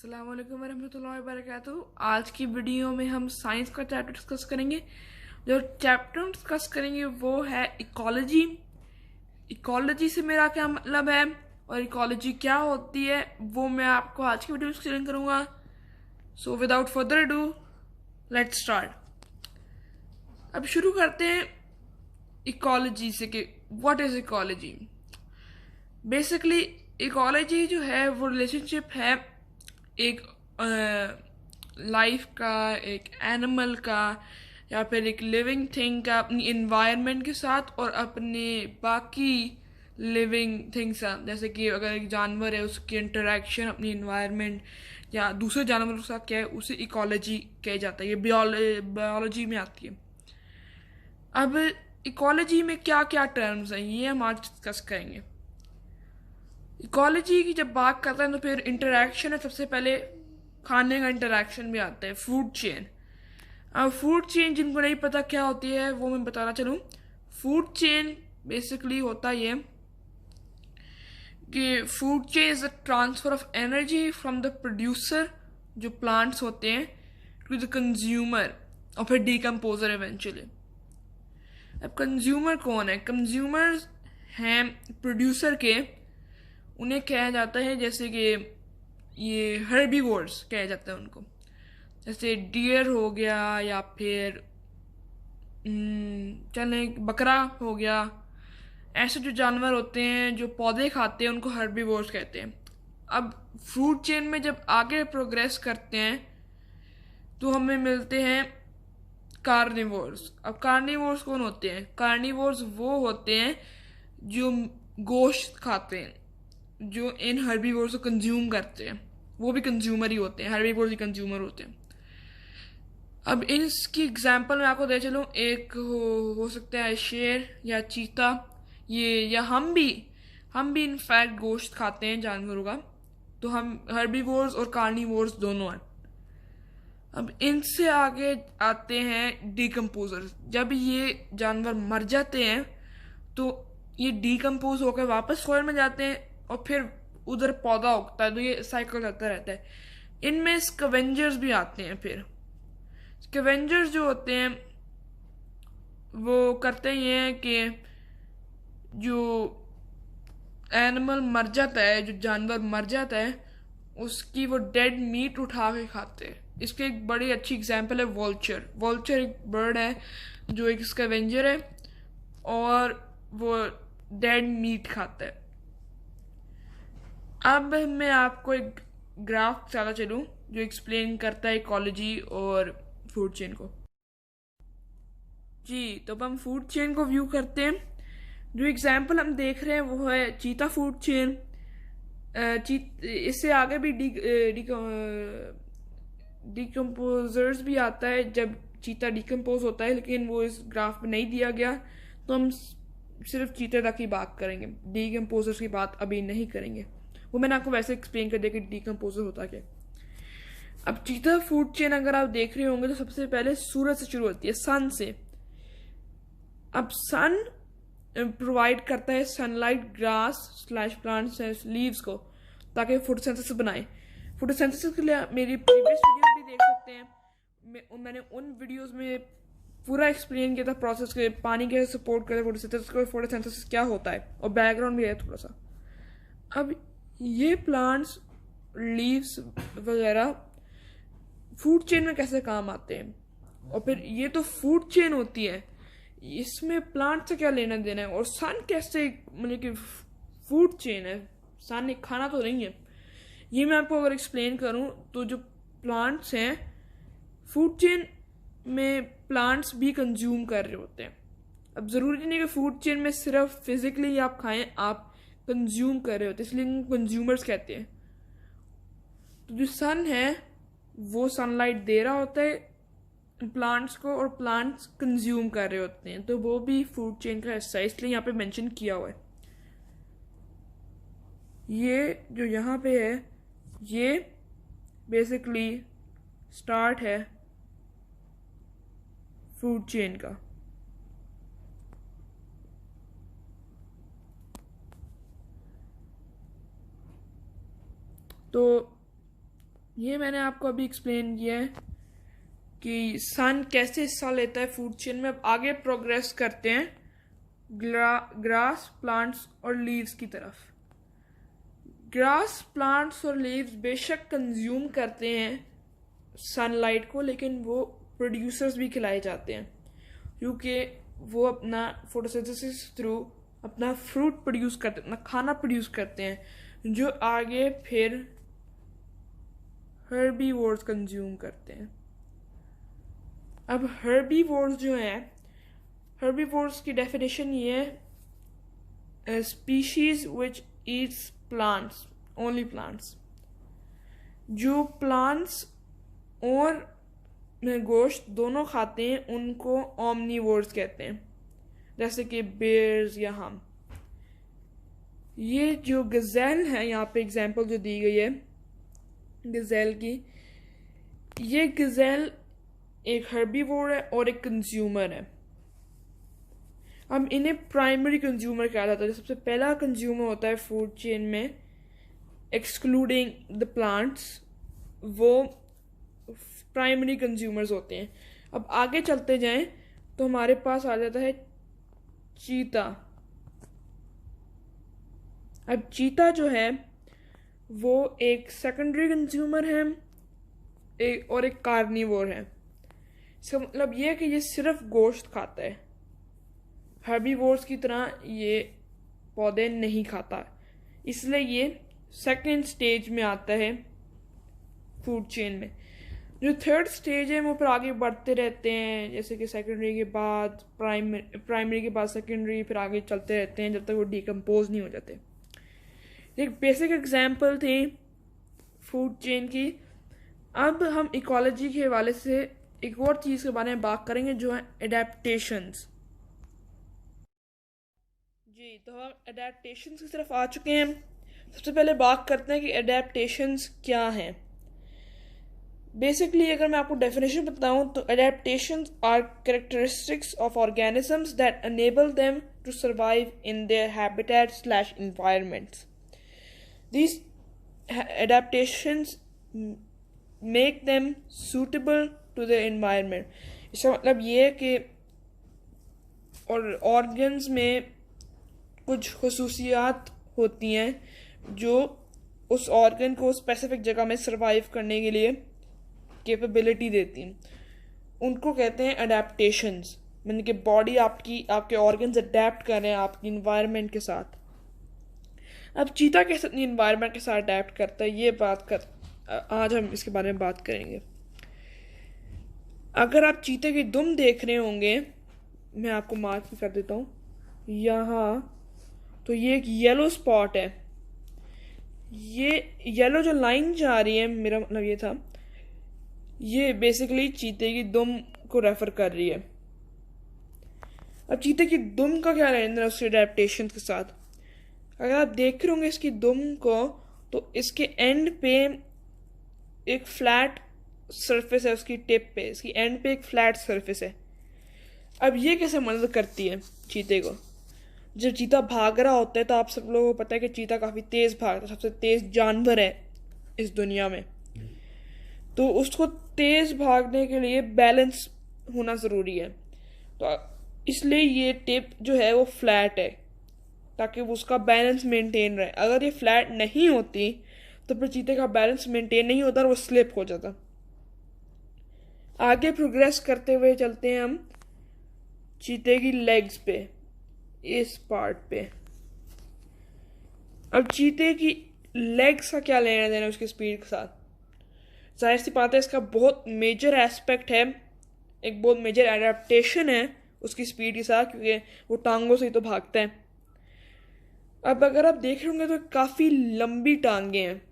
अस्सलाम वालेकुम वरहमतुल्लाहि वबरकातुहू। आज की वीडियो में हम साइंस का चैप्टर डिस्कस करेंगे। जो चैप्टर डिस्कस करेंगे वो है इकोलॉजी। इकोलॉजी से मेरा क्या मतलब है और इकोलॉजी क्या होती है वो मैं आपको आज की वीडियो में एक्सप्लेन करूँगा। So without further do let's start. अब शुरू करते हैं इकोलॉजी से कि what is ecology. Basically ecology जो है वो रिलेशनशिप है एक लाइफ का, एक एनिमल का या फिर एक लिविंग थिंग का अपनी इन्वायरमेंट के साथ और अपने बाकी लिविंग थिंग्स का। जैसे कि अगर एक जानवर है उसकी इंटरेक्शन अपनी इन्वायरमेंट या दूसरे जानवरों के साथ क्या है उसे इकोलॉजी कहा जाता है। ये बायोलॉजी में आती है। अब इकोलॉजी में क्या क्या टर्म्स हैं ये हम आज डिस्कस करेंगे। इकोलॉजी की जब बात करते हैं तो फिर इंटरेक्शन है। सबसे पहले खाने का इंटरेक्शन भी आता है, फूड चेन। अब फूड चेन जिनको नहीं पता क्या होती है वो मैं बताना चलूँ। फूड चेन बेसिकली होता ये कि food chain is the transfer of energy from the producer, जो प्लांट्स होते हैं, टू द कंज्यूमर और फिर डीकम्पोजर इवेंचुअली। अब कंज्यूमर कौन है? कंज्यूमर हैं प्रोड्यूसर के। उन्हें कहा जाता है जैसे कि ये हर्बीवोर्स कहा जाता है उनको, जैसे डियर हो गया या फिर चले बकरा हो गया। ऐसे जो जानवर होते हैं जो पौधे खाते हैं उनको हर्बीवोर्स कहते हैं। अब फूड चेन में जब आगे प्रोग्रेस करते हैं तो हमें मिलते हैं कार्निवोर्स। अब कार्निवोर्स कौन होते हैं? कार्निवोर्स वो होते हैं जो गोश्त खाते हैं, जो इन हर्बीवोर्स को कंज्यूम करते हैं। वो भी कंज्यूमर ही होते हैं, हर्बीवोर्स भी कंज्यूमर होते हैं। अब इसकी एग्जांपल मैं आपको दे चलूँ, एक हो सकता है शेर या चीता। ये या हम भी इनफैक्ट गोश्त खाते हैं जानवरों का। तो हम हर्बीवोर्स और कार्निवोर्स दोनों हैं। अब इनसे आगे आते हैं डीकम्पोजर्स। जब ये जानवर मर जाते हैं तो ये डीकम्पोज होकर वापस सॉइल में जाते हैं और फिर उधर पौधा उगता है। तो ये साइकिल चलता रहता है। इनमें स्कवेंजर्स भी आते हैं। फिर स्कवेंजर्स जो होते हैं वो करते ये हैं कि जो एनिमल मर जाता है, जो जानवर मर जाता है, उसकी वो डेड मीट उठा के खाते हैं। इसकी एक बड़ी अच्छी एग्जांपल है वॉल्चर। वॉल्चर एक बर्ड है जो एक स्कैवेंजर है और वो डेड मीट खाता है। अब मैं आपको एक ग्राफ चला चलूँ जो एक्सप्लेन करता है इकोलॉजी और फूड चेन को। जी, तो अब हम फूड चेन को व्यू करते हैं। जो एग्जाम्पल हम देख रहे हैं वो है चीता फूड चेन। इससे आगे भी डिकम्पोजर्स भी आता है जब चीता डिकम्पोज होता है, लेकिन वो इस ग्राफ में नहीं दिया गया। तो हम सिर्फ चीते तक ही बात करेंगे, डिकम्पोजर्स की बात अभी नहीं करेंगे। वो मैंने आपको वैसे एक्सप्लेन कर दिया कि डिकम्पोजर होता क्या। अब चीता फूड चेन अगर आप देख रहे होंगे तो सबसे पहले सूरज से शुरू होती है, सन से। अब सन प्रोवाइड करता है sunlight grass slash plants leaves को, ताकि फोटोसिंथेसिस बनाए। फोटोसिंथेसिस के लिए मेरी प्रीवियस वीडियोस भी देख सकते हैं। मैंने उन वीडियोस में पूरा एक्सप्लेन किया था प्रोसेस के, पानी के सपोर्ट करते फोटोसिंथेसिस को, फोटोसिंथेसिस क्या होता है, और बैकग्राउंड भी है थोड़ा सा। अब ये प्लांट्स, लीव्स वगैरह फूड चेन में कैसे काम आते हैं, और फिर ये तो फूड चेन होती है, इसमें प्लांट से क्या लेना देना है, और सन कैसे मतलब कि फूड चेन है, सन एक खाना तो नहीं है। ये मैं आपको अगर एक्सप्लेन करूं तो जो प्लांट्स हैं फूड चेन में प्लांट्स भी कंज्यूम कर रहे होते हैं। अब ज़रूरी नहीं कि फूड चेन में सिर्फ फिजिकली आप खाएं, आप कंज्यूम कर रहे होते हैं, इसलिए कंज्यूमर्स कहते हैं। तो जो सन है वो सनलाइट दे रहा होता है प्लांट्स को और प्लांट्स कंज्यूम कर रहे होते हैं, तो वो भी फूड चेन का हिस्सा है, इसलिए यहाँ पे मेंशन किया हुआ है। ये जो यहाँ पे है ये बेसिकली स्टार्ट है फूड चेन का। तो ये मैंने आपको अभी एक्सप्लेन किया है कि सन कैसे हिस्सा लेता है फूड चेन में। अब आगे प्रोग्रेस करते हैं ग्रास, प्लांट्स और लीव्स की तरफ। ग्रास, प्लांट्स और लीव्स बेशक कंज्यूम करते हैं सनलाइट को, लेकिन वो प्रोड्यूसर्स भी खिलाए जाते हैं, क्योंकि वो अपना फोटोसिंथेसिस थ्रू अपना फ्रूट प्रोड्यूस करते हैं, अपना खाना प्रोड्यूस करते हैं, जो आगे फिर हर्बीवोर्स कंज्यूम करते हैं। अब हर्बीवोर्स जो हैं, हर्बीवोर्स की डेफिनेशन ये है species which Yeats plants, only plants. जो प्लांट्स और गोश्त दोनों खाते हैं उनको ओमनीवोर्स कहते हैं, जैसे कि बेयर्स या हम। ये जो गज़ेल है, यहाँ पे एग्जांपल जो दी गई है गज़ेल की, ये गज़ेल एक हर्बीवोर है और एक कंज्यूमर है। अब इन्हें प्राइमरी कंज्यूमर कहा जाता है। जो सबसे पहला कंज्यूमर होता है फूड चेन में, एक्सक्लूडिंग द प्लांट्स, वो प्राइमरी कंज्यूमर्स होते हैं। अब आगे चलते जाएं तो हमारे पास आ जाता है चीता। अब चीता जो है वो एक सेकेंडरी कंज्यूमर है और एक कार्निवोर है। इसका मतलब ये है कि ये सिर्फ गोश्त खाता है, हर्बीवोर्स की तरह ये पौधे नहीं खाता, इसलिए ये सेकेंड स्टेज में आता है फूड चेन में। जो थर्ड स्टेज है वो फिर आगे बढ़ते रहते हैं, जैसे कि सेकेंडरी के बाद प्राइमरी के बाद सेकेंडरी, फिर आगे चलते रहते हैं जब तक वो डिकम्पोज नहीं हो जाते। एक बेसिक एग्जांपल थी फूड चेन की। अब हम इकोलॉजी के हवाले से एक और चीज़ के बारे में बात करेंगे, जो है एडेप्टेशंस। जी, तो हम एडेप्टेशंस की तरफ आ चुके हैं। सबसे पहले बात करते हैं कि एडेप्टेशंस क्या हैं। बेसिकली अगर मैं आपको डेफिनेशन बताऊं तो adaptations are characteristics of organisms that enable them to survive in their habitat environments. These adaptations make them suitable to the environment. इसका मतलब ये है कि और ऑर्गन्स में कुछ खसूसियात होती हैं जो उस ऑर्गन को स्पेसिफिक जगह में सरवाइव करने के लिए कैपेबिलिटी देती हैं, उनको कहते हैं अडेप्टेशंस। यानी कि बॉडी आपके ऑर्गन्स अडेप्ट कर रहे हैं आपकी इन्वायरमेंट के साथ। अब चीता कैसे अपनी इन्वायरमेंट के साथ अडेप्ट करता है, ये आज हम इसके बारे में बात करेंगे। अगर आप चीते की दुम देख रहे होंगे, मैं आपको मार्क भी कर देता हूँ यहाँ, तो ये एक येलो स्पॉट है। ये येलो जो लाइन जा रही है, मेरा मतलब ये था, ये बेसिकली चीते की दुम को रेफर कर रही है। अब चीते की दुम का क्या लेना है उसके अडेप्टेशन के साथ? अगर आप देख रहे होंगे इसकी दुम को, तो इसके एंड पे एक फ्लैट सरफेस है, उसकी टिप पे, इसकी एंड पे एक फ्लैट सरफेस है। अब ये कैसे मदद करती है चीते को? जब चीता भाग रहा होता है, तो आप सब लोगों को पता है कि चीता काफ़ी तेज़ भागता है, सबसे तेज़ जानवर है इस दुनिया में। तो उसको तेज़ भागने के लिए बैलेंस होना ज़रूरी है, तो इसलिए ये टिप जो है वो फ्लैट है, ताकि वो उसका बैलेंस मेंटेन रहे। अगर ये फ्लैट नहीं होती तो फिर चीते का बैलेंस मेंटेन नहीं होता और वो स्लिप हो जाता। आगे प्रोग्रेस करते हुए चलते हैं हम चीते की लेग्स पे, इस पार्ट पे। अब चीते की लेग्स का क्या लेना देना उसकी स्पीड के साथ? जाहिर सी बात है, इसका बहुत मेजर एस्पेक्ट है, एक बहुत मेजर एडेप्टेशन है उसकी स्पीड के साथ, क्योंकि वो टांगों से ही तो भागता है। अब अगर आप देख रहे होंगे तो काफ़ी लंबी टांगे हैं,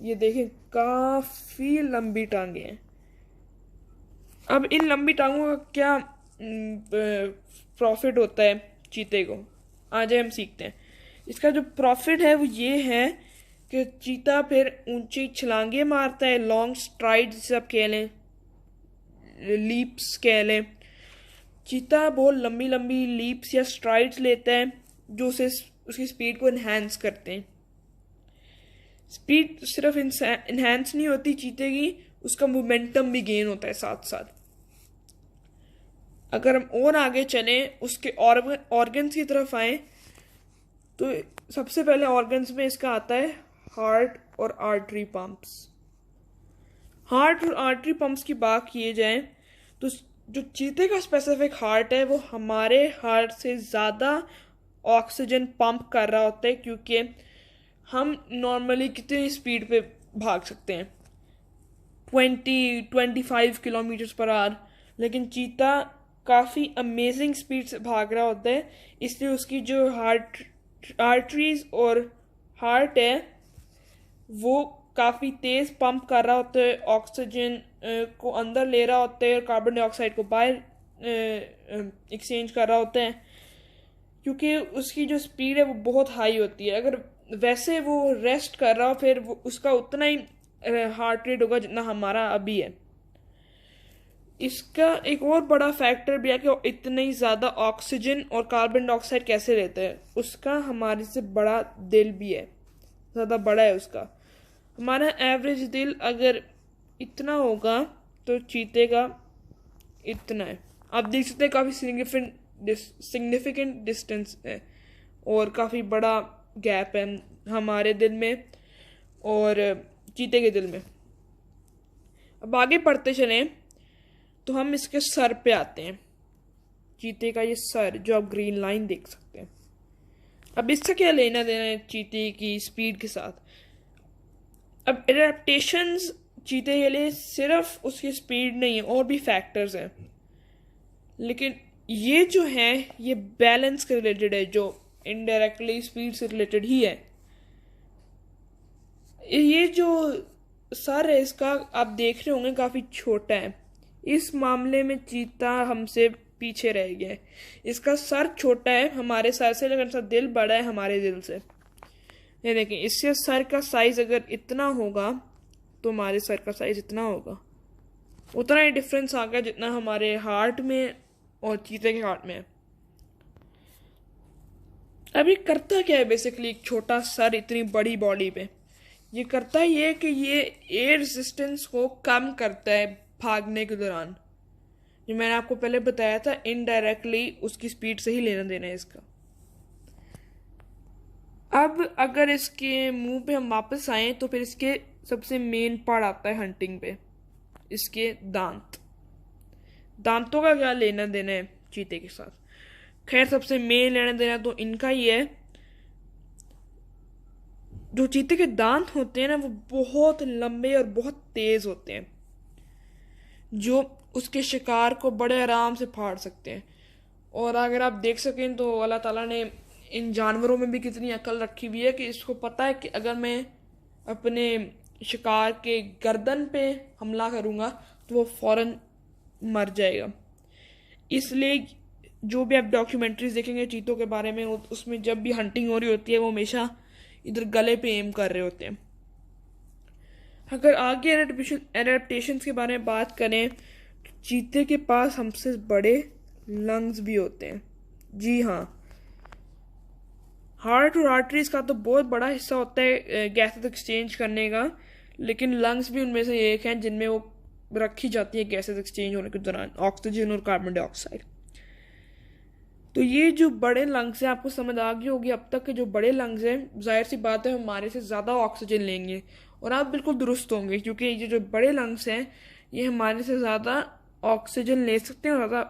ये देखें काफ़ी लंबी टांगे हैं। अब इन लंबी टांगों का क्या प्रॉफिट होता है चीते को, आज हम सीखते हैं। इसका जो प्रॉफिट है वो ये है कि चीता फिर ऊंची छलांगे मारता है, लॉन्ग स्ट्राइड्स जिसे आप कह लें, लीप्स कह लें। चीता बहुत लंबी लंबी लीप्स या स्ट्राइड्स लेता है, जो उसे उसकी स्पीड को इन्हेंस करते हैं। स्पीड सिर्फ इन्हेंस नहीं होती चीते की, उसका मोमेंटम भी गेन होता है साथ साथ। अगर हम और आगे चलें, उसके ऑर्गन्स की तरफ आए, तो सबसे पहले ऑर्गन्स में इसका आता है हार्ट और आर्टरी पंप्स। हार्ट और आर्टरी पंप्स की बात किए जाए तो जो चीते का स्पेसिफिक हार्ट है वो हमारे हार्ट से ज़्यादा ऑक्सीजन पंप कर रहा होता है, क्योंकि हम नॉर्मली कितनी स्पीड पे भाग सकते हैं, 20-25 किलोमीटर पर आवर, लेकिन चीता काफ़ी अमेजिंग स्पीड से भाग रहा होता है, इसलिए उसकी जो आर्टरीज और हार्ट है वो काफ़ी तेज़ पंप कर रहा होता है, ऑक्सीजन को अंदर ले रहा होता है और कार्बन डाइऑक्साइड को बाहर एक्सचेंज कर रहा होता है, क्योंकि उसकी जो स्पीड है वो बहुत हाई होती है। अगर वैसे वो रेस्ट कर रहा हो फिर वो उसका उतना ही हार्ट रेट होगा जितना हमारा अभी है। इसका एक और बड़ा फैक्टर भी है कि इतनी ज़्यादा ऑक्सीजन और कार्बन डाइऑक्साइड कैसे लेता है, उसका हमारे से बड़ा दिल भी है, ज़्यादा बड़ा है उसका। हमारा एवरेज दिल अगर इतना होगा तो चीते का इतना है। आप देख सकते हैं काफ़ी सिग्निफिकेंट डिस्टेंस है और काफ़ी बड़ा गैप है हमारे दिल में और चीते के दिल में। अब आगे बढ़ते चलें तो हम इसके सर पे आते हैं। चीते का ये सर जो आप ग्रीन लाइन देख सकते हैं, अब इसका क्या लेना देना है चीते की स्पीड के साथ। अब एडेप्टेशंस चीते के लिए सिर्फ उसकी स्पीड नहीं है, और भी फैक्टर्स हैं, लेकिन ये जो है ये बैलेंस के रिलेटेड है, जो इनडायरेक्टली स्पीड से रिलेटेड ही है। ये जो सर है इसका आप देख रहे होंगे काफ़ी छोटा है, इस मामले में चीता हमसे पीछे रह गया है। इसका सर छोटा है हमारे सर से, लेकिन इसका दिल बड़ा है हमारे दिल से। ये देखिए, इससे सर का साइज अगर इतना होगा तो हमारे सर का साइज इतना होगा, उतना ही डिफरेंस आ गया जितना हमारे हार्ट में और चीते के हार्ट में है। अब ये करता क्या है बेसिकली, एक छोटा सर इतनी बड़ी बॉडी पे, ये करता ये है कि ये एयर रेजिस्टेंस को कम करता है भागने के दौरान। जो मैंने आपको पहले बताया था, इनडायरेक्टली उसकी स्पीड से ही लेना देना है इसका। अब अगर इसके मुंह पे हम वापस आए तो फिर इसके सबसे मेन पार्ट आता है हंटिंग पे, इसके दांत। दांतों का क्या लेना देना है चीते के साथ? खैर सबसे मेन लेना देना तो इनका ही है। जो चीते के दांत होते हैं ना वो बहुत लंबे और बहुत तेज होते हैं, जो उसके शिकार को बड़े आराम से फाड़ सकते हैं। और अगर आप देख सकें तो अल्लाह ताला ने इन जानवरों में भी कितनी अकल रखी हुई है कि इसको पता है कि अगर मैं अपने शिकार के गर्दन पे हमला करूँगा तो वो फौरन मर जाएगा। इसलिए जो भी आप डॉक्यूमेंट्रीज देखेंगे चीतों के बारे में, उसमें जब भी हंटिंग हो रही होती है वो हमेशा इधर गले पे एम कर रहे होते हैं। अगर आगे एडेप्टेशन के बारे में बात करें तो चीते के पास हमसे बड़े लंग्स भी होते हैं। जी हाँ, हार्ट और आर्टरीज का तो बहुत बड़ा हिस्सा होता है गैसेस एक्सचेंज करने का, लेकिन लंग्स भी उनमें से एक हैं जिनमें वो रखी जाती है गैसेस एक्सचेंज होने के दौरान, ऑक्सीजन और कार्बन डाइऑक्साइड। तो ये जो बड़े लंग्स हैं, आपको समझ आ गई होगी अब तक के जो बड़े लंग्स हैं, जाहिर सी बात है हमारे से ज़्यादा ऑक्सीजन लेंगे, और आप बिल्कुल दुरुस्त होंगे क्योंकि ये जो बड़े लंग्स हैं ये हमारे से ज़्यादा ऑक्सीजन ले सकते हैं और ज़्यादा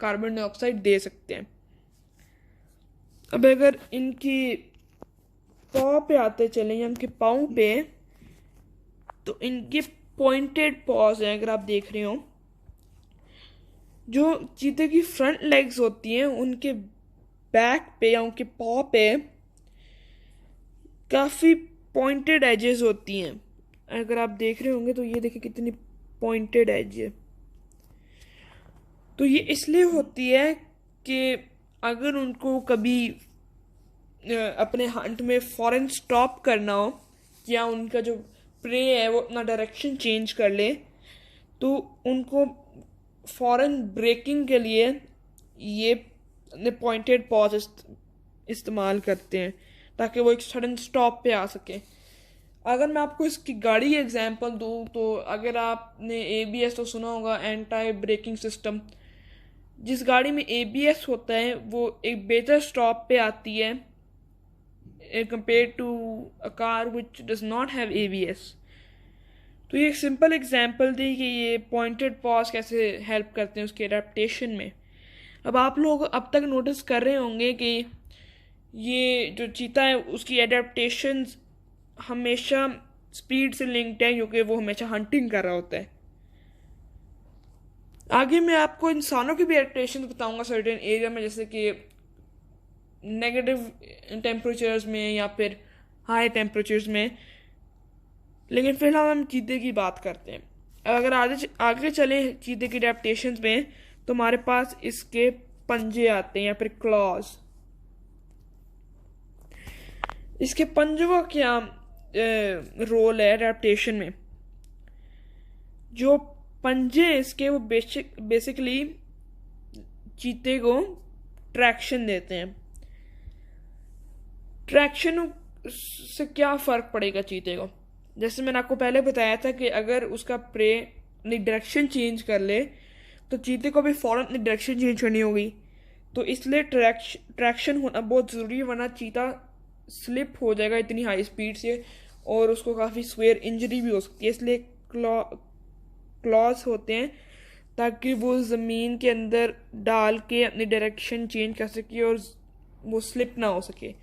कार्बन डाइऑक्साइड दे सकते हैं। अब अगर इनकी पाँव पे आते चलें, इनके पाँव पे, तो इनके पॉइंटेड पॉज हैं। अगर आप देख रहे हो, जो चीते की फ्रंट लेग्स होती हैं उनके बैक पे या उनके पाँव पे काफ़ी पॉइंटेड एजेस होती हैं। अगर आप देख रहे होंगे तो ये देखिए कितनी पॉइंटेड एज है। तो ये इसलिए होती है कि अगर उनको कभी अपने हंट में फौरन स्टॉप करना हो या उनका जो प्रे है वो अपना डायरेक्शन चेंज कर ले, तो उनको फौरन ब्रेकिंग के लिए ये पॉइंटेड पॉज इस्तेमाल करते हैं ताकि वो एक सडन स्टॉप पे आ सके। अगर मैं आपको इसकी गाड़ी की एग्जांपल दूँ तो अगर आपने ABS तो सुना होगा, एंटी ब्रेकिंग सिस्टम। जिस गाड़ी में ABS होता है वो एक बेहतर स्टॉप पे आती है compare to a car which does not have ABS। तो ये एक सिंपल एग्जांपल दी कि ये पॉइंटेड पॉज कैसे हेल्प करते हैं उसके एडेप्टेशन में। अब आप लोग अब तक नोटिस कर रहे होंगे कि ये जो चीता है उसकी एडेप्टेशंस हमेशा स्पीड से लिंक्ड है, क्योंकि वो हमेशा हंटिंग कर रहा होता है। आगे मैं आपको इंसानों की भी एडेप्टेशन बताऊंगा सर्टेन एरिया में, जैसे कि नेगेटिव टेम्परेचर्स में या फिर हाई टेम्परेचर्स में। लेकिन फिलहाल हम चीते की बात करते हैं। अगर आगे चले चीते की एडेप्टेशन में, तो हमारे पास इसके पंजे आते हैं या फिर क्लॉज। इसके पंजों का क्या रोल है एडेप्टेशन में? जो पंजे इसके वो बेसिकली चीते को ट्रैक्शन देते हैं। ट्रैक्शन से क्या फ़र्क पड़ेगा चीते को? जैसे मैंने आपको पहले बताया था कि अगर उसका प्रे अपनी डायरेक्शन चेंज कर ले तो चीते को भी फ़ौरन अपनी डायरेक्शन चेंज करनी होगी। तो इसलिए ट्रैक्शन होना बहुत ज़रूरी है, वरना चीता स्लिप हो जाएगा इतनी हाई स्पीड से और उसको काफ़ी स्वेयर इंजरी भी हो सकती है। इसलिए क्लॉज होते हैं ताकि वो ज़मीन के अंदर डाल के अपनी डायरेक्शन चेंज कर सके और वो स्लिप ना हो सके।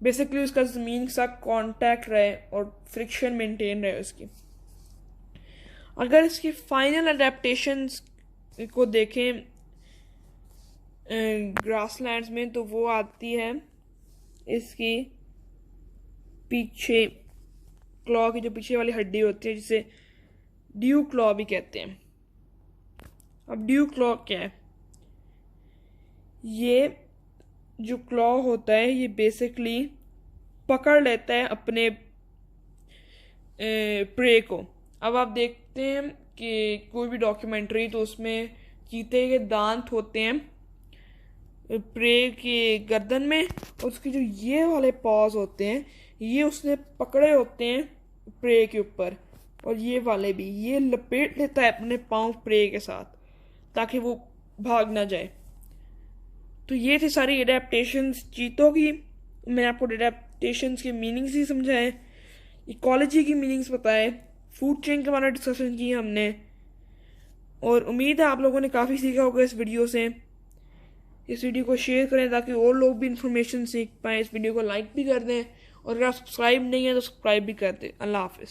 बेसिकली उसका ज़मीन के साथ कांटेक्ट रहे और फ्रिक्शन मेंटेन रहे उसकी। अगर इसकी फाइनल अडेप्टेशंस को देखें ग्रासलैंड्स में, तो वो आती है इसकी पीछे क्लॉ की जो पीछे वाली हड्डी होती है, जिसे ड्यू क्लॉ भी कहते हैं। अब ड्यू क्लॉ क्या है? ये जो क्लॉ होता है ये बेसिकली पकड़ लेता है अपने प्रे को। अब आप देखते हैं कि कोई भी डॉक्यूमेंट्री, तो उसमें चीते के दांत होते हैं प्रे के गर्दन में, और उसके जो ये वाले पॉज होते हैं ये उसने पकड़े होते हैं प्रे के ऊपर, और ये वाले भी ये लपेट लेता है अपने पाँव प्रे के साथ ताकि वो भाग ना जाए। तो ये थी सारी एडेप्टेशंस चीतों की। मैंने आपको एडेप्टेशंस के मीनिंग्स ही समझाए, इकोलॉजी की मीनिंग्स बताए, फूड चेन के बारे में डिस्कशन की हमने, और उम्मीद है आप लोगों ने काफ़ी सीखा होगा इस वीडियो से। इस वीडियो को शेयर करें ताकि और लोग भी इंफॉर्मेशन सीख पाएँ। इस वीडियो को लाइक भी कर दें, और अगर आप सब्सक्राइब नहीं है तो सब्सक्राइब भी कर दें। अल्लाह हाफिज़।